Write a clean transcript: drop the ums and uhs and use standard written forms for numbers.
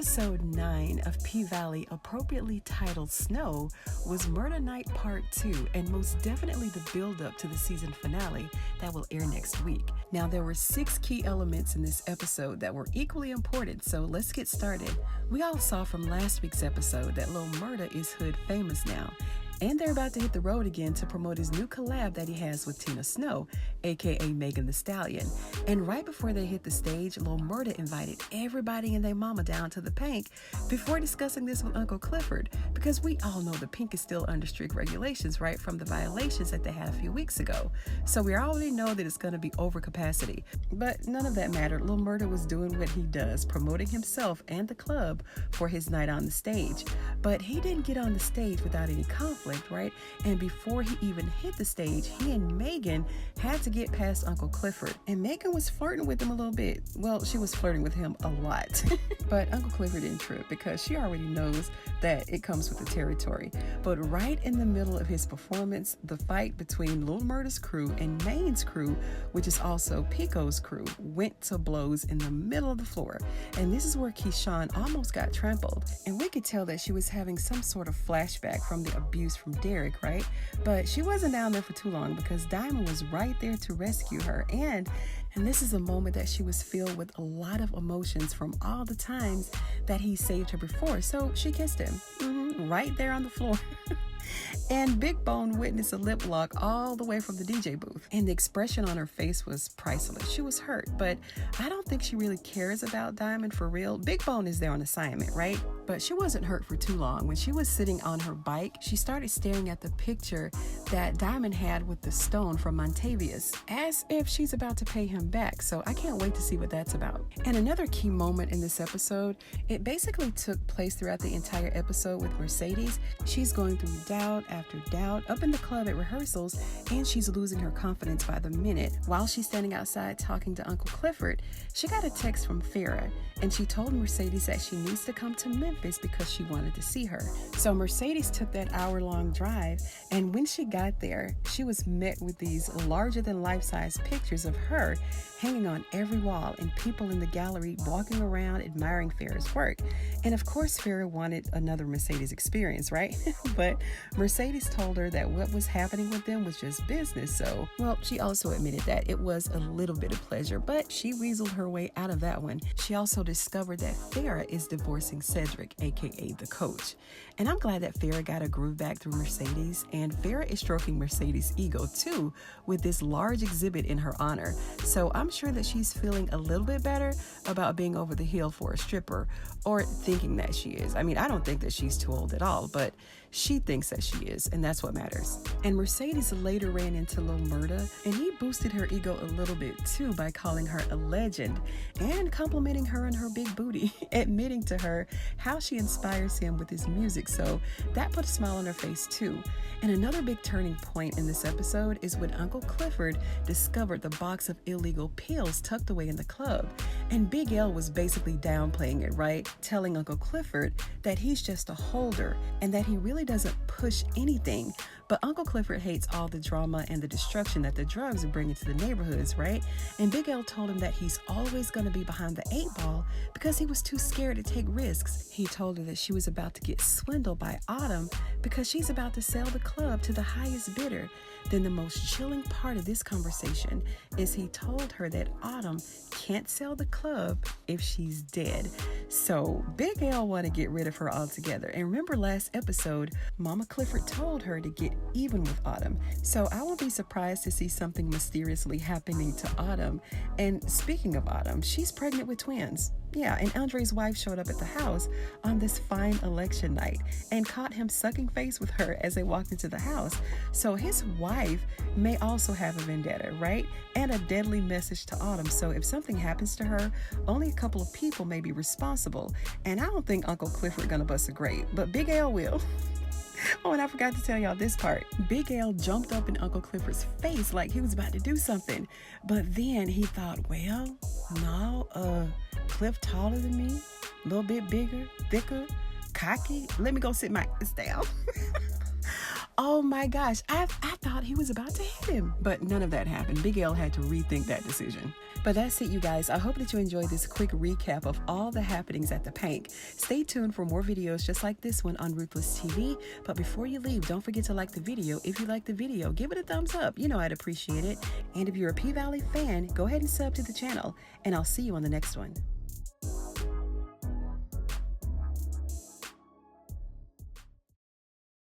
Episode 9 of P-Valley, appropriately titled Snow, was Murda Night Part 2 and most definitely the build-up to the season finale that will air next week. Now, there were 6 key elements in this episode that were equally important, so let's get started. We all saw from last week's episode that Lil Murda is hood famous now, and they're about to hit the road again to promote his new collab that he has with Tina Snow, aka Megan Thee Stallion. And right before they hit the stage, Lil Murda invited everybody and their mama down to the Pynk before discussing this with Uncle Clifford, because we all know the Pynk is still under strict regulations, right, from the violations that they had a few weeks ago. So we already know that it's going to be over capacity. But none of that mattered. Lil Murda was doing what he does, promoting himself and the club for his night on the stage. But he didn't get on the stage without any conflict, right? And before he even hit the stage, he and Megan had to get past Uncle Clifford. And Megan was flirting with him a little bit. Well, she was flirting with him a lot. But Uncle Clifford didn't trip because she already knows that it comes with the territory. But right in the middle of his performance, the fight between Lil Murda's crew and Main's crew, which is also Pico's crew, went to blows in the middle of the floor. And this is where Keyshawn almost got trampled. And we could tell that she was having some sort of flashback from the abuse from Derek, right? But she wasn't down there for too long because Diamond was right there to rescue her. And this is a moment that she was filled with a lot of emotions from all the times that he saved her before. So she kissed him right there on the floor. And Big Bone witnessed a lip lock all the way from the DJ booth. And the expression on her face was priceless. She was hurt, but I don't think she really cares about Diamond for real. Big Bone is there on assignment, right? But she wasn't hurt for too long. When she was sitting on her bike, she started staring at the picture that Diamond had with the stone from Montavious, as if she's about to pay him back. So I can't wait to see what that's about. And another key moment in this episode, it basically took place throughout the entire episode with Mercedes. She's going through doubt after doubt up in the club at rehearsals, and she's losing her confidence by the minute. While she's standing outside talking to Uncle Clifford, she got a text from Farrah, and she told Mercedes that she needs to come to Memphis because she wanted to see her. So Mercedes took that hour-long drive, and when she got there, she was met with these larger-than-life-size pictures of her hanging on every wall and people in the gallery walking around admiring Farrah's work. And of course, Farrah wanted another Mercedes experience, right? But Mercedes told her that what was happening with them was just business. So, well, she also admitted that it was a little bit of pleasure, but she weaseled her way out of that one. She also discovered that Farrah is divorcing Cedric, aka the coach. And I'm glad that Farrah got a groove back through Mercedes, and Farrah is stroking Mercedes' ego too with this large exhibit in her honor. So I'm sure that she's feeling a little bit better about being over the hill for a stripper, or thinking that she is. I mean, I don't think that she's too old at all, but she thinks that she is, and that's what matters. And Mercedes later ran into Lil Murda, and he boosted her ego a little bit too by calling her a legend and complimenting her on her big booty, admitting to her how she inspires him with his music. So that put a smile on her face too. And another big turning point in this episode is when Uncle Clifford discovered the box of illegal pills tucked away in the club. And Big L was basically downplaying it, right? Telling Uncle Clifford that he's just a holder and that he really doesn't push anything. But Uncle Clifford hates all the drama and the destruction that the drugs are bringing to the neighborhoods, right? And Big L told him that he's always going to be behind the 8-ball because he was too scared to take risks. He told her that she was about to get swindled by Autumn because she's about to sell the club to the highest bidder. Then the most chilling part of this conversation is he told her that Autumn can't sell the club if she's dead. So Big L want to get rid of her altogether. And remember last episode, Mama Clifford told her to get even with Autumn. So I won't be surprised to see something mysteriously happening to Autumn. And speaking of Autumn, she's pregnant with twins. Yeah, and Andre's wife showed up at the house on this fine election night and caught him sucking face with her as they walked into the house. So his wife may also have a vendetta, right? And a deadly message to Autumn. So if something happens to her, only a couple of people may be responsible. And I don't think Uncle Clifford gonna bust a grape, but Big L will. Oh, and I forgot to tell y'all this part. Big L jumped up in Uncle Clifford's face like he was about to do something. But then he thought, well, no, Cliff taller than me, a little bit bigger, thicker, cocky. Let me go sit my ass down. Oh my gosh, I thought he was about to hit him, but none of that happened. Big L had to rethink that decision. But that's it, you guys. I hope that you enjoyed this quick recap of all the happenings at the Pynk. Stay tuned for more videos just like this one on Ruthless TV. But before you leave, don't forget to like the video. If you like the video, give it a thumbs up. You know I'd appreciate it. And if you're a P-Valley fan, go ahead and sub to the channel. And I'll see you on the next one.